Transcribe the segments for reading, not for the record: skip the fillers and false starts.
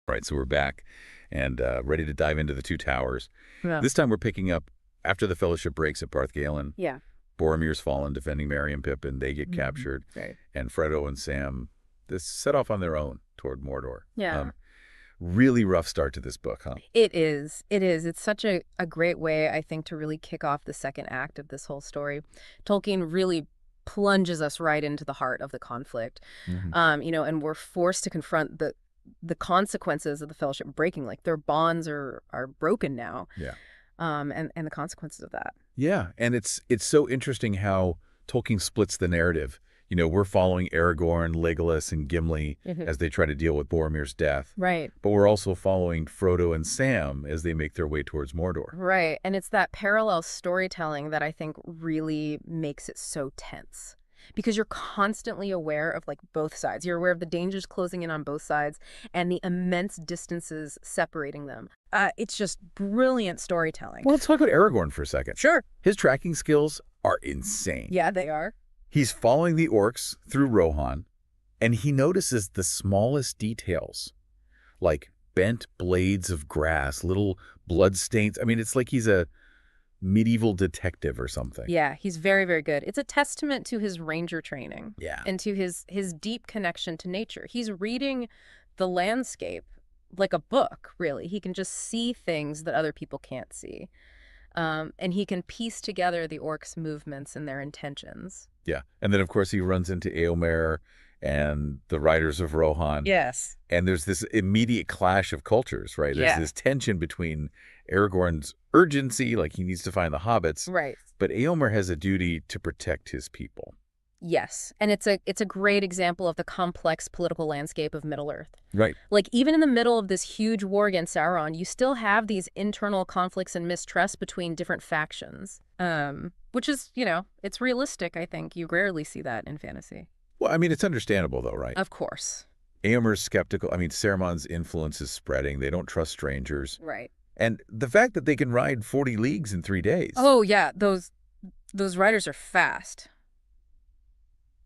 Right, so we're back and ready to dive into the Two Towers. Yeah. This time we're picking up after the Fellowship breaks at Parth-Galen. Yeah. Boromir's fallen, defending Merry and Pippin. They get captured. Right. And Frodo and Sam set off on their own toward Mordor. Yeah. Really rough start to this book, huh? It is. It is. It's such a great way, I think, to really kick off the second act of this whole story. Tolkien really plunges us right into the heart of the conflict. And we're forced to confront the consequences of the Fellowship breaking. Like, their bonds are broken now. Yeah. And the consequences of that. Yeah, and it's so interesting how Tolkien splits the narrative. We're following Aragorn, Legolas, and Gimli as they try to deal with Boromir's death. Right. But we're also following Frodo and Sam as they make their way towards Mordor. Right. And it's that parallel storytelling that I think really makes it so tense. Because you're constantly aware of, like, both sides. You're aware of the dangers closing in on both sides and the immense distances separating them. It's just brilliant storytelling. Well, let's talk about Aragorn for a second. Sure. His tracking skills are insane. Yeah, they are. He's following the orcs through Rohan, and he notices the smallest details, like bent blades of grass, little blood stains. I mean, it's like he's a medieval detective or something. Yeah, he's very, very good. It's a testament to his ranger training. Yeah. And to his deep connection to nature. He's reading the landscape like a book, really. He can just see things that other people can't see. And he can piece together the orcs' movements and their intentions. Yeah. And then, of course, he runs into Éomer and the riders of Rohan. Yes. And there's this immediate clash of cultures, right? There's this tension between Aragorn's urgency, like he needs to find the hobbits. Right. But Éomer has a duty to protect his people. Yes. And it's a great example of the complex political landscape of Middle-earth. Right. Like, even in the middle of this huge war against Sauron, you still have these internal conflicts and mistrust between different factions. Which is, it's realistic, I think. You rarely see that in fantasy. Well, I mean, it's understandable, though, right? Of course. Éomer's skeptical. I mean, Saruman's influence is spreading. They don't trust strangers. Right. And the fact that they can ride 40 leagues in 3 days. Oh, yeah. Those riders are fast.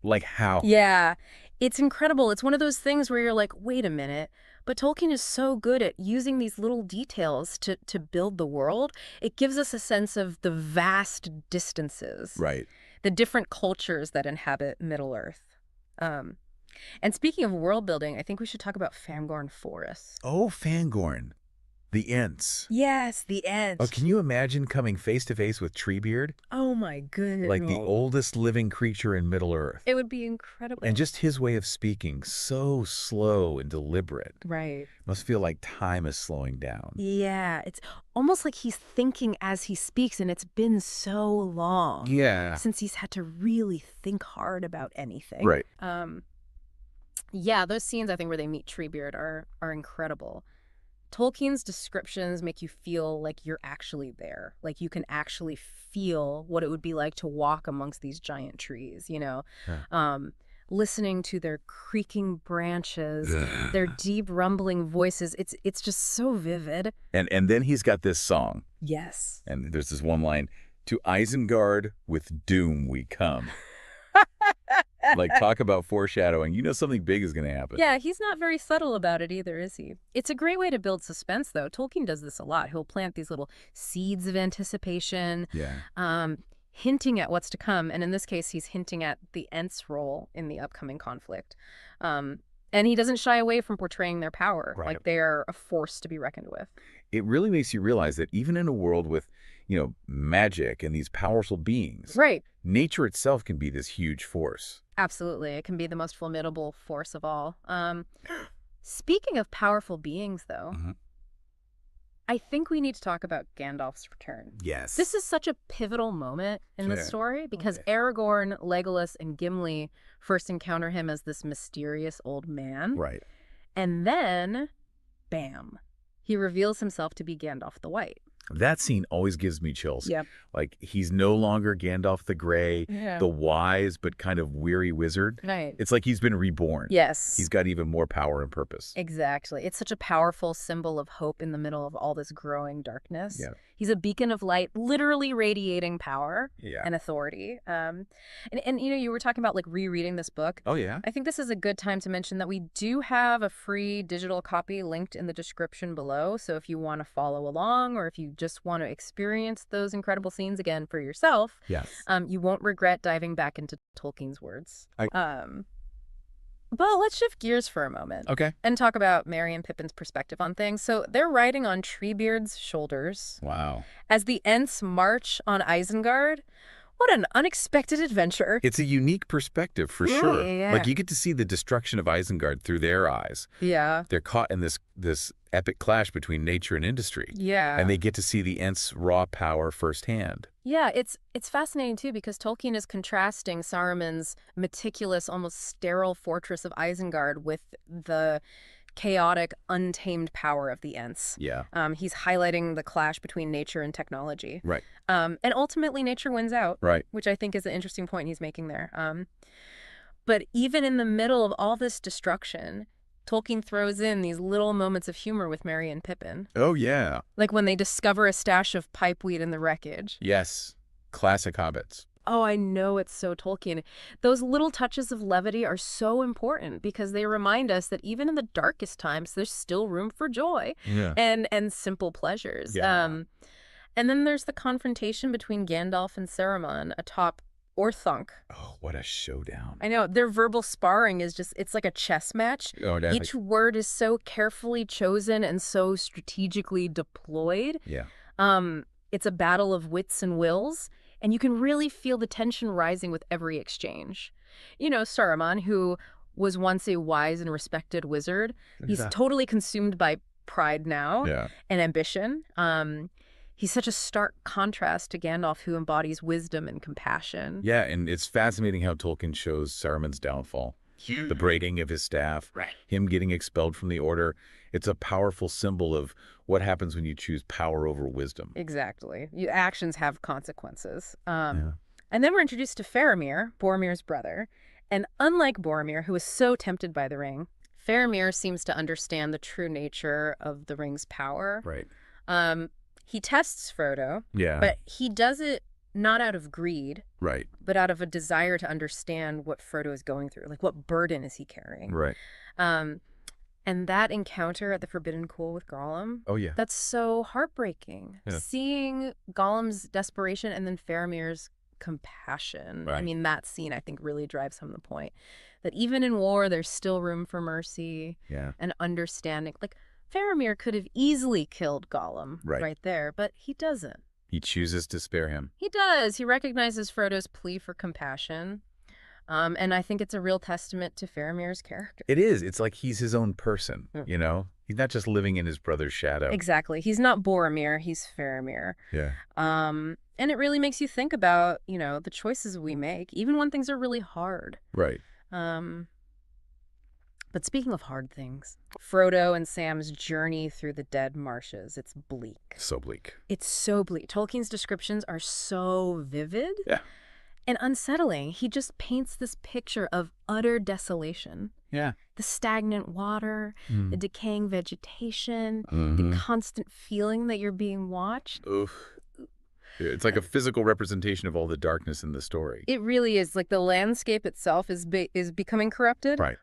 Like how? Yeah. It's incredible. It's one of those things where you're like, wait a minute. But Tolkien is so good at using these little details to build the world. It gives us a sense of the vast distances. Right. The different cultures that inhabit Middle-earth. And speaking of world building, I think we should talk about Fangorn Forest. Oh, Fangorn. The Ents. Yes, the Ents. Oh, can you imagine coming face to face with Treebeard? Oh my goodness. Like the oldest living creature in Middle-earth. It would be incredible. And just his way of speaking, so slow and deliberate. Right. Must feel like time is slowing down. Yeah, it's almost like he's thinking as he speaks, and it's been so long. Yeah. Since he's had to really think hard about anything. Right. Yeah, those scenes, I think, where they meet Treebeard are incredible. Tolkien's descriptions make you feel like you're actually there. Like you can actually feel what it would be like to walk amongst these giant trees, Yeah. Listening to their creaking branches, their deep rumbling voices. It's just so vivid. And then he's got this song. Yes. And there's this one line, "To Isengard with doom we come." Like, talk about foreshadowing. Something big is going to happen. Yeah, he's not very subtle about it either, is he? It's a great way to build suspense, though. Tolkien does this a lot. He'll plant these little seeds of anticipation, hinting at what's to come. And in this case, he's hinting at the Ents' role in the upcoming conflict. And he doesn't shy away from portraying their power. Right. Like they are a force to be reckoned with. It really makes you realize that even in a world with, magic and these powerful beings, right, nature itself can be this huge force. Absolutely. It can be the most formidable force of all. Speaking of powerful beings, though, I think we need to talk about Gandalf's return. Yes. This is such a pivotal moment in the story because Aragorn, Legolas, and Gimli first encounter him as this mysterious old man. Right. And then, bam, he reveals himself to be Gandalf the White. That scene always gives me chills. Yep. Like, he's no longer Gandalf the Grey, Yeah. the wise but kind of weary wizard. Right. It's like he's been reborn. Yes. He's got even more power and purpose. Exactly. It's such a powerful symbol of hope in the middle of all this growing darkness. Yeah. He's a beacon of light, literally radiating power Yeah. and authority. And you were talking about like rereading this book. Oh, yeah? I think this is a good time to mention that we do have a free digital copy linked in the description below. So if you want to follow along, or if you just want to experience those incredible scenes again for yourself, Yes. you won't regret diving back into Tolkien's words. But let's shift gears for a moment. Okay. And talk about Merry and Pippin's perspective on things. So they're riding on Treebeard's shoulders. Wow. As the Ents march on Isengard. What an unexpected adventure. It's a unique perspective for sure. Yeah. Like, you get to see the destruction of Isengard through their eyes. Yeah. They're caught in this epic clash between nature and industry. Yeah. And they get to see the Ents' raw power firsthand. Yeah, it's fascinating, too, because Tolkien is contrasting Saruman's meticulous, almost sterile fortress of Isengard with the chaotic, untamed power of the Ents. Yeah. He's highlighting the clash between nature and technology. Right. And ultimately, nature wins out. Right. Which I think is an interesting point he's making there. But even in the middle of all this destruction, Tolkien throws in these little moments of humor with Merry and Pippin. Oh, yeah. Like when they discover a stash of pipeweed in the wreckage. Yes. Classic hobbits. Oh, I know, it's so Tolkien. Those little touches of levity are so important because they remind us that even in the darkest times, there's still room for joy and simple pleasures. Yeah. And then there's the confrontation between Gandalf and Saruman atop Orthanc. Oh, what a showdown. I know, their verbal sparring is just, it's like a chess match. Oh, definitely. Each word is so carefully chosen and so strategically deployed. Yeah. It's a battle of wits and wills. And you can really feel the tension rising with every exchange. You know, Saruman, who was once a wise and respected wizard, he's totally consumed by pride now and ambition. He's such a stark contrast to Gandalf, who embodies wisdom and compassion. Yeah, and it's fascinating how Tolkien shows Saruman's downfall. The breaking of his staff, him getting expelled from the Order. It's a powerful symbol of what happens when you choose power over wisdom. Exactly. Actions have consequences. And then we're introduced to Faramir, Boromir's brother. And unlike Boromir, who was so tempted by the ring, Faramir seems to understand the true nature of the ring's power. Right. He tests Frodo, but he does it not out of greed, but out of a desire to understand what Frodo is going through. Like, what burden is he carrying? Right. And that encounter at the Forbidden Pool with Gollum, that's so heartbreaking. Yeah. Seeing Gollum's desperation and then Faramir's compassion. Right. I mean, that scene, I think, really drives home the point that even in war, there's still room for mercy and understanding. Like, Faramir could have easily killed Gollum right there, but he doesn't. He chooses to spare him. He does. He recognizes Frodo's plea for compassion. And I think it's a real testament to Faramir's character. It is. It's like he's his own person, you know? He's not just living in his brother's shadow. Exactly. He's not Boromir. He's Faramir. Yeah. And it really makes you think about, you know, the choices we make, even when things are really hard. Right. But speaking of hard things, Frodo and Sam's journey through the dead marshes, it's bleak. So bleak. It's so bleak. Tolkien's descriptions are so vivid. Yeah. And unsettling. He just paints this picture of utter desolation. Yeah. The stagnant water, the decaying vegetation, the constant feeling that you're being watched. Oof. It's like a physical representation of all the darkness in the story. It really is. Like, the landscape itself is becoming corrupted. Right.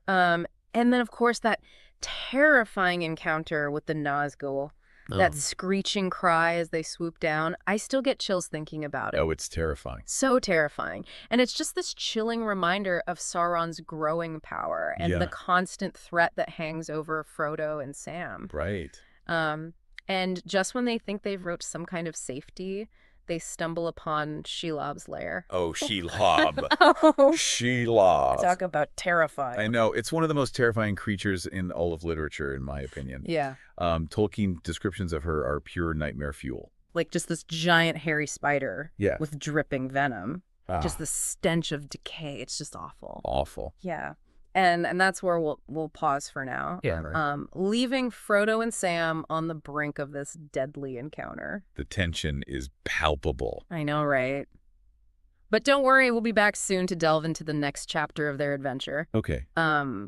And then, of course, that terrifying encounter with the Nazgul. That screeching cry as they swoop down. I still get chills thinking about it. Oh, it's terrifying. So terrifying. And it's just this chilling reminder of Sauron's growing power and the constant threat that hangs over Frodo and Sam. Right. And just when they think they've reached some kind of safety, they stumble upon Shelob's lair. Oh, Shelob. Oh, Shelob. talk about terrifying. I know. It's one of the most terrifying creatures in all of literature, in my opinion. Yeah. Tolkien descriptions of her are pure nightmare fuel. Like just this giant hairy spider with dripping venom. Ah. Just the stench of decay. It's just awful. Awful. Yeah. And that's where we'll pause for now. Yeah, right. Leaving Frodo and Sam on the brink of this deadly encounter. The tension is palpable. I know, right? But don't worry, we'll be back soon to delve into the next chapter of their adventure. Okay.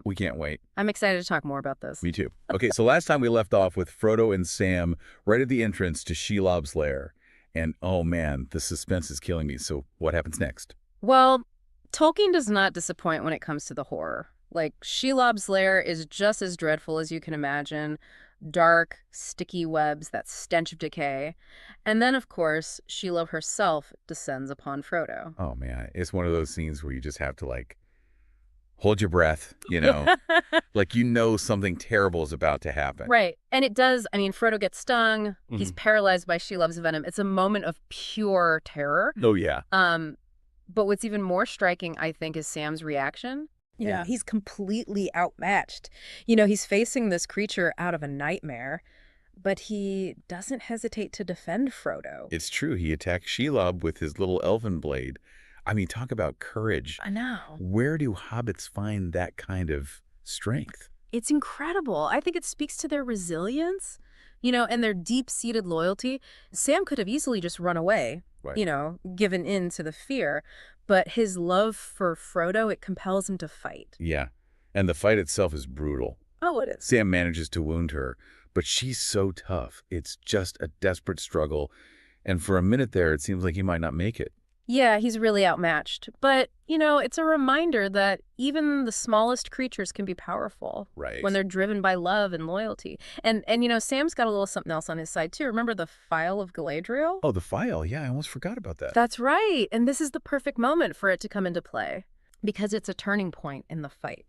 We can't wait. I'm excited to talk more about this. Me too. Okay, so last time we left off with Frodo and Sam right at the entrance to Shelob's lair. And oh man, the suspense is killing me. So what happens next? Well, Tolkien does not disappoint when it comes to the horror. Like, Shelob's lair is just as dreadful as you can imagine. Dark, sticky webs, that stench of decay. And then, of course, Shelob herself descends upon Frodo. Oh man, it's one of those scenes where you just have to like hold your breath, you know, like something terrible is about to happen. Right. And it does. I mean, Frodo gets stung. He's paralyzed by Shelob's venom. It's a moment of pure terror. Oh yeah. But what's even more striking, I think, is Sam's reaction. Yeah. He's completely outmatched. He's facing this creature out of a nightmare, but he doesn't hesitate to defend Frodo. It's true. He attacked Shelob with his little elven blade. I mean, talk about courage. I know. Where do hobbits find that kind of strength? It's incredible. I think it speaks to their resilience, and their deep-seated loyalty. Sam could have easily just run away, Right. Given in to the fear. But his love for Frodo, it compels him to fight. Yeah. And the fight itself is brutal. Oh, it is. Sam manages to wound her, but she's so tough. It's just a desperate struggle. And for a minute there, it seems like he might not make it. Yeah, he's really outmatched. But, it's a reminder that even the smallest creatures can be powerful. Right. When they're driven by love and loyalty. And Sam's got a little something else on his side, too. Remember the Phial of Galadriel? Oh, the Phial. Yeah, I almost forgot about that. That's right. And this is the perfect moment for it to come into play. Because it's a turning point in the fight.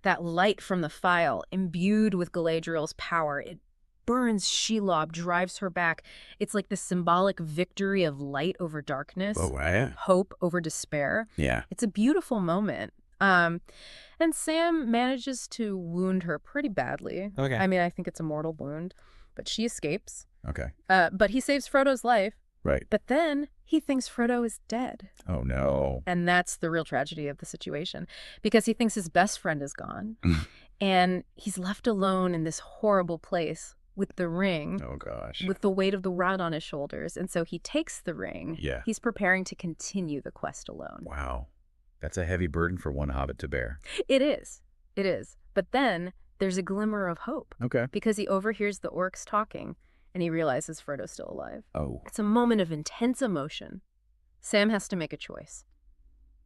That light from the Phial, imbued with Galadriel's power, it burns Shelob, drives her back. It's like the symbolic victory of light over darkness, Oh, yeah. hope over despair. Yeah. It's a beautiful moment. And Sam manages to wound her pretty badly. Okay. I mean, I think it's a mortal wound, but she escapes. Okay. But he saves Frodo's life. Right. But then he thinks Frodo is dead. Oh, no. And that's the real tragedy of the situation, because he thinks his best friend is gone. And he's left alone in this horrible place with the ring, Oh, gosh. with the weight of the world on his shoulders. And so he takes the ring. Yeah. He's preparing to continue the quest alone. Wow. That's a heavy burden for one hobbit to bear. It is. It is. But then there's a glimmer of hope, Okay. because he overhears the orcs talking and he realizes Frodo's still alive. Oh. It's a moment of intense emotion. Sam has to make a choice.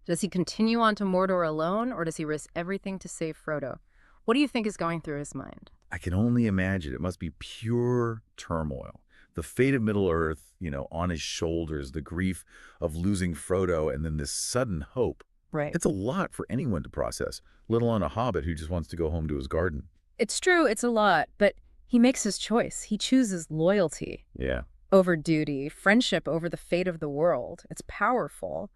Does he continue on to Mordor alone, or does he risk everything to save Frodo? What do you think is going through his mind? I can only imagine. It must be pure turmoil. The fate of Middle-earth, on his shoulders, the grief of losing Frodo, and then this sudden hope. Right. It's a lot for anyone to process, let alone a hobbit who just wants to go home to his garden. It's true, it's a lot, but he makes his choice. He chooses loyalty Yeah. over duty, friendship over the fate of the world. It's powerful.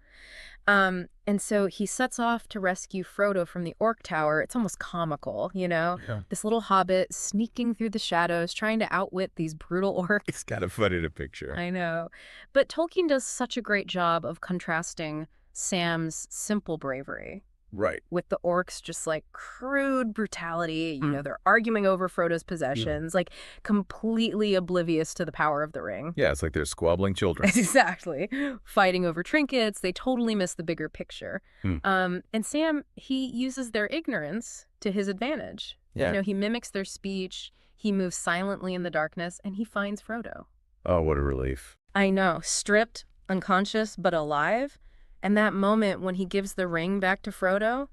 And so he sets off to rescue Frodo from the Orc Tower. It's almost comical, Yeah. This little hobbit sneaking through the shadows, trying to outwit these brutal orcs. It's kind of funny to picture. I know. But Tolkien does such a great job of contrasting Sam's simple bravery Right. with the orcs' just like crude brutality. They're arguing over Frodo's possessions, like completely oblivious to the power of the ring. Yeah, it's like they're squabbling children. Exactly. Fighting over trinkets. They totally miss the bigger picture. And Sam, he uses their ignorance to his advantage. Yeah. He mimics their speech. He moves silently in the darkness, and he finds Frodo. Oh, what a relief. I know. Stripped, unconscious, but alive. And that moment when he gives the ring back to Frodo,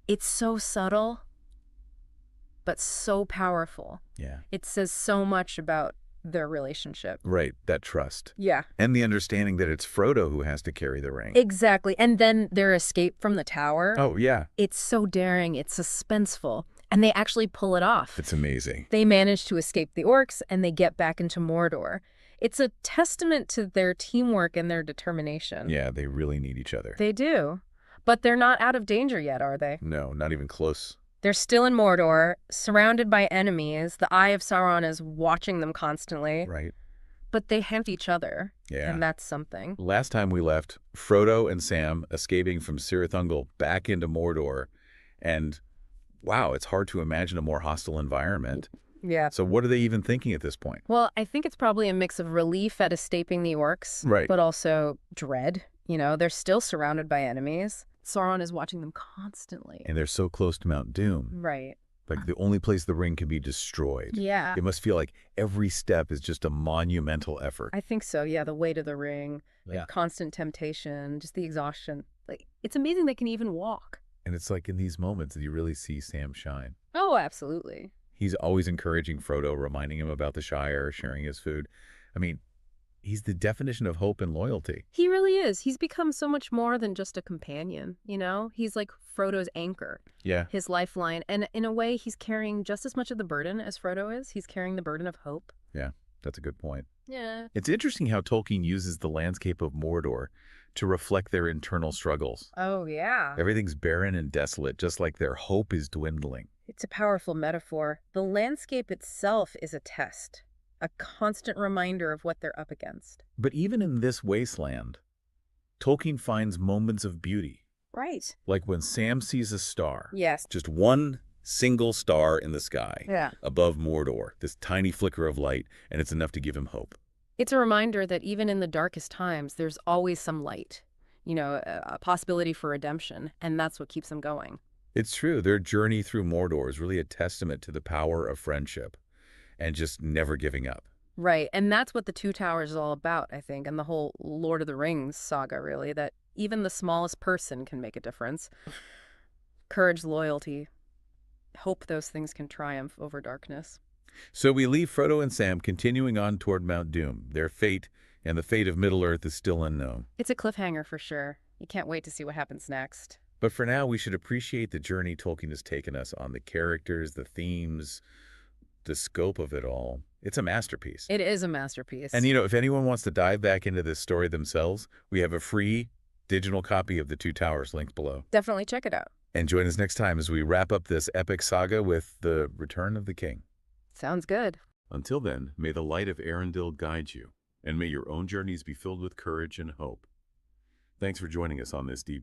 it's so subtle, but so powerful. Yeah. It says so much about their relationship. Right, that trust. Yeah. And the understanding that it's Frodo who has to carry the ring. Exactly. And then their escape from the tower. Oh, yeah. It's so daring. It's suspenseful. And they actually pull it off. It's amazing. They manage to escape the orcs, and they get back into Mordor. It's a testament to their teamwork and their determination. Yeah, they really need each other. They do. But they're not out of danger yet, are they? No, not even close. They're still in Mordor, surrounded by enemies. The Eye of Sauron is watching them constantly. Right. But they hunt each other. Yeah. And that's something. Last time we left, Frodo and Sam escaping from Cirith Ungol back into Mordor, And wow, it's hard to imagine a more hostile environment. Yeah. So what are they even thinking at this point? Well, I think it's probably a mix of relief at escaping the orcs, Right. but also dread. They're still surrounded by enemies. Sauron is watching them constantly. And they're so close to Mount Doom. Right. Like the only place the ring can be destroyed. Yeah. It must feel like every step is just a monumental effort. I think so, yeah. The weight of the ring, Yeah. constant temptation, just the exhaustion. Like, it's amazing they can even walk. And it's like in these moments that you really see Sam shine. Oh, absolutely. He's always encouraging Frodo, reminding him about the Shire, sharing his food. I mean, he's the definition of hope and loyalty. He really is. He's become so much more than just a companion, He's like Frodo's anchor. Yeah. His lifeline. And in a way, he's carrying just as much of the burden as Frodo is. He's carrying the burden of hope. Yeah, that's a good point. Yeah. It's interesting how Tolkien uses the landscape of Mordor to reflect their internal struggles. Oh, yeah. Everything's barren and desolate, just like their hope is dwindling. It's a powerful metaphor. The landscape itself is a test, a constant reminder of what they're up against. But even in this wasteland, Tolkien finds moments of beauty. Right. Like when Sam sees a star. Yes. Just one single star in the sky. Yeah. Above Mordor, this tiny flicker of light, and it's enough to give him hope. It's a reminder that even in the darkest times, there's always some light, a possibility for redemption, and that's what keeps them going. It's true. Their journey through Mordor is really a testament to the power of friendship and just never giving up. Right, and that's what the Two Towers is all about, I think, and the whole Lord of the Rings saga, really, that even the smallest person can make a difference. Courage, loyalty, hope, those things can triumph over darkness. So we leave Frodo and Sam continuing on toward Mount Doom. Their fate and the fate of Middle-earth is still unknown. It's a cliffhanger for sure. You can't wait to see what happens next. But for now, we should appreciate the journey Tolkien has taken us on, the characters, the themes, the scope of it all. It's a masterpiece. It is a masterpiece. And, if anyone wants to dive back into this story themselves, we have a free digital copy of The Two Towers linked below. Definitely check it out. And join us next time as we wrap up this epic saga with the Return of the King. Sounds good. Until then, may the light of Arendelle guide you, and may your own journeys be filled with courage and hope. Thanks for joining us on this deep